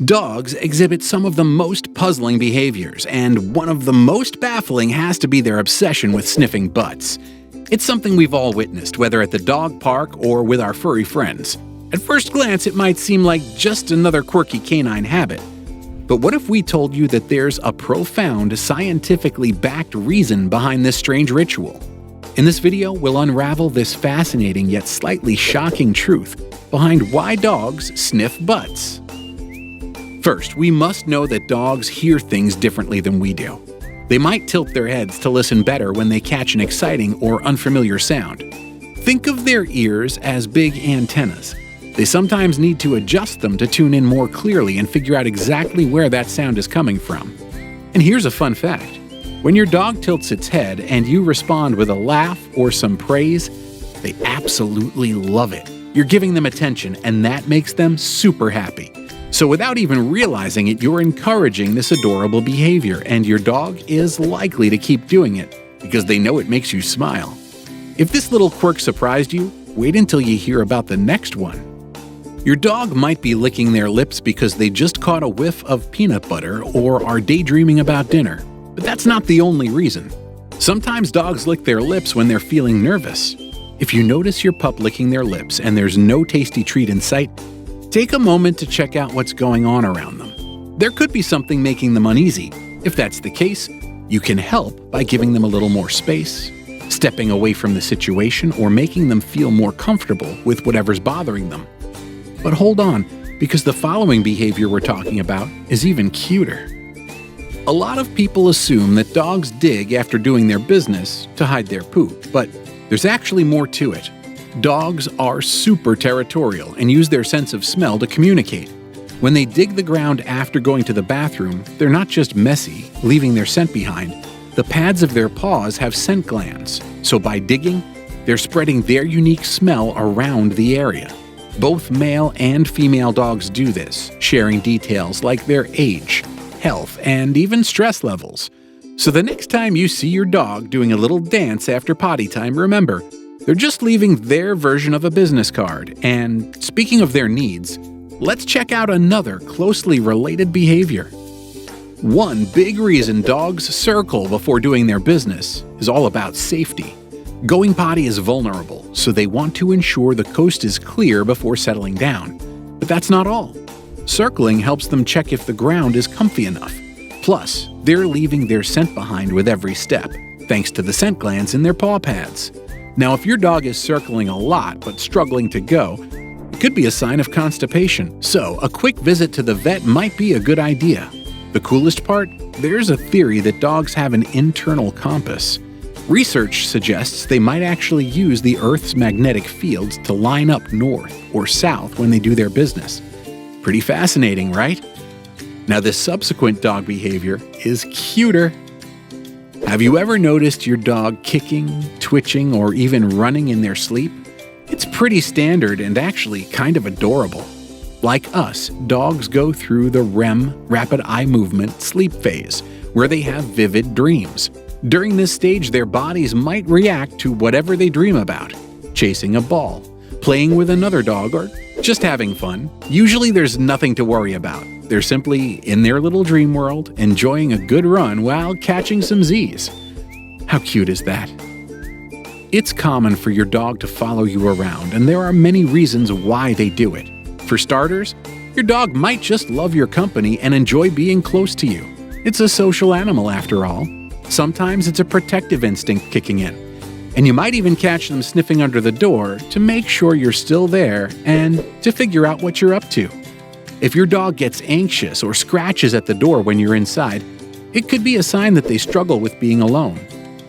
Dogs exhibit some of the most puzzling behaviors, and one of the most baffling has to be their obsession with sniffing butts. It's something we've all witnessed, whether at the dog park or with our furry friends. At first glance, it might seem like just another quirky canine habit. But what if we told you that there's a profound, scientifically backed reason behind this strange ritual? In this video, we'll unravel this fascinating yet slightly shocking truth behind why dogs sniff butts. First, we must know that dogs hear things differently than we do. They might tilt their heads to listen better when they catch an exciting or unfamiliar sound. Think of their ears as big antennas. They sometimes need to adjust them to tune in more clearly and figure out exactly where that sound is coming from. And here's a fun fact. When your dog tilts its head and you respond with a laugh or some praise, they absolutely love it. You're giving them attention, and that makes them super happy. So without even realizing it, you're encouraging this adorable behavior, and your dog is likely to keep doing it because they know it makes you smile. If this little quirk surprised you, wait until you hear about the next one. Your dog might be licking their lips because they just caught a whiff of peanut butter or are daydreaming about dinner. But that's not the only reason. Sometimes dogs lick their lips when they're feeling nervous. If you notice your pup licking their lips and there's no tasty treat in sight, take a moment to check out what's going on around them. There could be something making them uneasy. If that's the case, you can help by giving them a little more space, stepping away from the situation, or making them feel more comfortable with whatever's bothering them. But hold on, because the following behavior we're talking about is even cuter. A lot of people assume that dogs dig after doing their business to hide their poop, but there's actually more to it. Dogs are super territorial and use their sense of smell to communicate. When they dig the ground after going to the bathroom, they're not just messy, leaving their scent behind. The pads of their paws have scent glands, so by digging, they're spreading their unique smell around the area. Both male and female dogs do this, sharing details like their age, health, and even stress levels. So the next time you see your dog doing a little dance after potty time, remember, they're just leaving their version of a business card. And speaking of their needs, let's check out another closely related behavior. One big reason dogs circle before doing their business is all about safety. Going potty is vulnerable, so they want to ensure the coast is clear before settling down. But that's not all. Circling helps them check if the ground is comfy enough. Plus, they're leaving their scent behind with every step, thanks to the scent glands in their paw pads. Now, if your dog is circling a lot but struggling to go, it could be a sign of constipation, so a quick visit to the vet might be a good idea. The coolest part? There's a theory that dogs have an internal compass. Research suggests they might actually use the Earth's magnetic fields to line up north or south when they do their business. Pretty fascinating, right? Now, this subsequent dog behavior is cuter. Have you ever noticed your dog kicking, twitching, or even running in their sleep? It's pretty standard and actually kind of adorable. Like us, dogs go through the REM, rapid eye movement, sleep phase, where they have vivid dreams. During this stage, their bodies might react to whatever they dream about, chasing a ball, playing with another dog, or just having fun. Usually there's nothing to worry about. They're simply in their little dream world, enjoying a good run while catching some Z's. How cute is that? It's common for your dog to follow you around, and there are many reasons why they do it. For starters, your dog might just love your company and enjoy being close to you. It's a social animal after all. Sometimes it's a protective instinct kicking in, and you might even catch them sniffing under the door to make sure you're still there and to figure out what you're up to. If your dog gets anxious or scratches at the door when you're inside, it could be a sign that they struggle with being alone.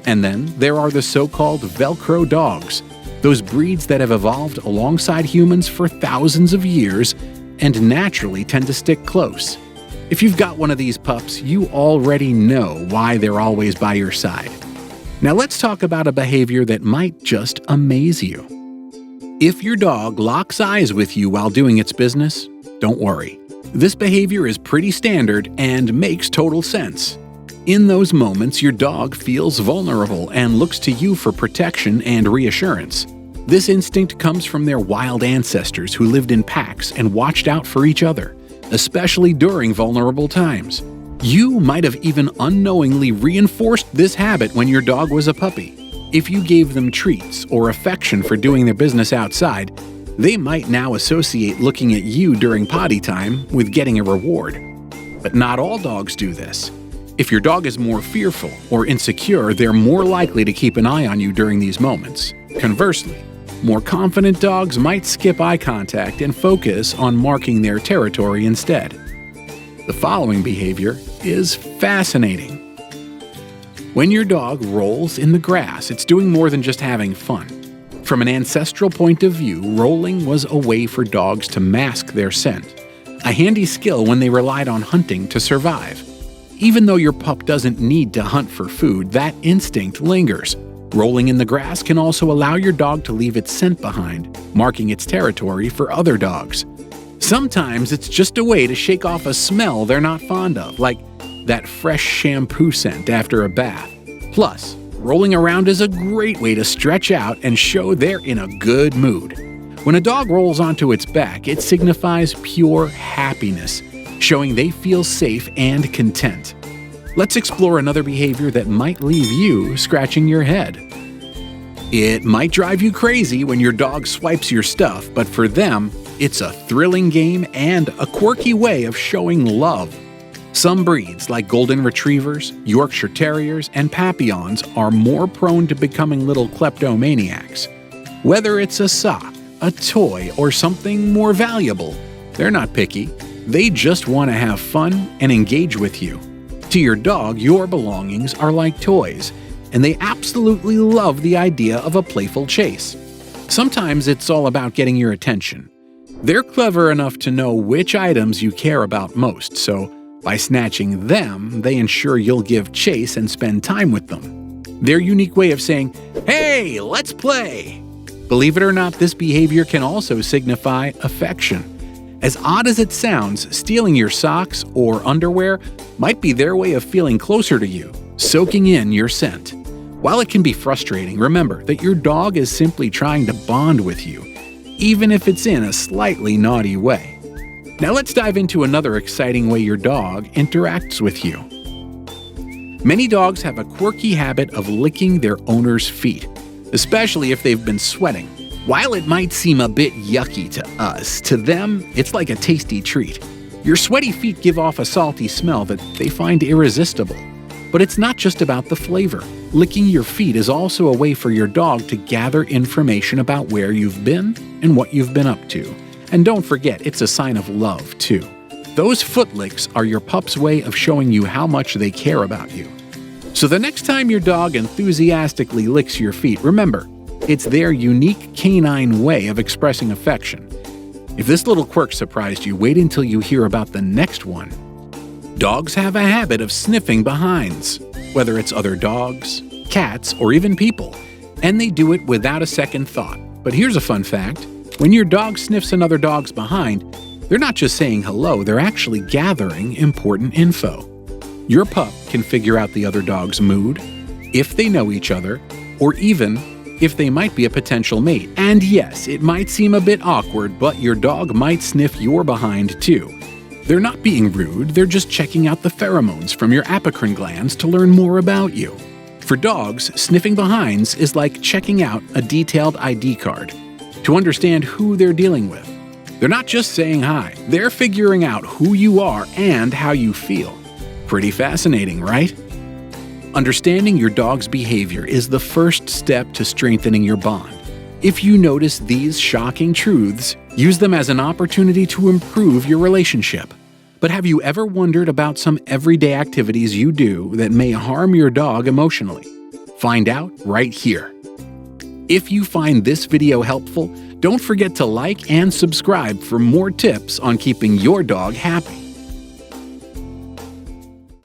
And then there are the so-called Velcro dogs, those breeds that have evolved alongside humans for thousands of years and naturally tend to stick close. If you've got one of these pups, you already know why they're always by your side. Now let's talk about a behavior that might just amaze you. If your dog locks eyes with you while doing its business, don't worry. This behavior is pretty standard and makes total sense. In those moments, your dog feels vulnerable and looks to you for protection and reassurance. This instinct comes from their wild ancestors who lived in packs and watched out for each other. especially during vulnerable times. You might have even unknowingly reinforced this habit when your dog was a puppy. If you gave them treats or affection for doing their business outside, they might now associate looking at you during potty time with getting a reward. But not all dogs do this. If your dog is more fearful or insecure, they're more likely to keep an eye on you during these moments. Conversely, more confident dogs might skip eye contact and focus on marking their territory instead. The following behavior is fascinating. When your dog rolls in the grass, it's doing more than just having fun. From an ancestral point of view, rolling was a way for dogs to mask their scent, a handy skill when they relied on hunting to survive. Even though your pup doesn't need to hunt for food, that instinct lingers. Rolling in the grass can also allow your dog to leave its scent behind, marking its territory for other dogs. Sometimes it's just a way to shake off a smell they're not fond of, like that fresh shampoo scent after a bath. Plus, rolling around is a great way to stretch out and show they're in a good mood. When a dog rolls onto its back, it signifies pure happiness, showing they feel safe and content. Let's explore another behavior that might leave you scratching your head. It might drive you crazy when your dog swipes your stuff, but for them, it's a thrilling game and a quirky way of showing love. Some breeds, like Golden Retrievers, Yorkshire Terriers, and Papillons, are more prone to becoming little kleptomaniacs. Whether it's a sock, a toy, or something more valuable, they're not picky. They just want to have fun and engage with you. To your dog, your belongings are like toys, and they absolutely love the idea of a playful chase. Sometimes it's all about getting your attention. They're clever enough to know which items you care about most, so by snatching them, they ensure you'll give chase and spend time with them. Their unique way of saying, "Hey, let's play!" Believe it or not, this behavior can also signify affection. As odd as it sounds, stealing your socks or underwear might be their way of feeling closer to you, soaking in your scent. While it can be frustrating, remember that your dog is simply trying to bond with you, even if it's in a slightly naughty way. Now let's dive into another exciting way your dog interacts with you. Many dogs have a quirky habit of licking their owner's feet, especially if they've been sweating. While it might seem a bit yucky to us, to them, it's like a tasty treat. Your sweaty feet give off a salty smell that they find irresistible. But it's not just about the flavor. Licking your feet is also a way for your dog to gather information about where you've been and what you've been up to. And don't forget, it's a sign of love, too. Those foot licks are your pup's way of showing you how much they care about you. So the next time your dog enthusiastically licks your feet, remember, it's their unique canine way of expressing affection. If this little quirk surprised you, wait until you hear about the next one. Dogs have a habit of sniffing behinds, whether it's other dogs, cats, or even people, and they do it without a second thought. But here's a fun fact. When your dog sniffs another dog's behind, they're not just saying hello, they're actually gathering important info. Your pup can figure out the other dog's mood, if they know each other, or even if they might be a potential mate. And yes, it might seem a bit awkward, but your dog might sniff your behind too. They're not being rude, they're just checking out the pheromones from your apocrine glands to learn more about you. For dogs, sniffing behinds is like checking out a detailed ID card to understand who they're dealing with. They're not just saying hi, they're figuring out who you are and how you feel. Pretty fascinating, right? Understanding your dog's behavior is the first step to strengthening your bond. If you notice these shocking truths, use them as an opportunity to improve your relationship. But have you ever wondered about some everyday activities you do that may harm your dog emotionally? Find out right here. If you find this video helpful, don't forget to like and subscribe for more tips on keeping your dog happy.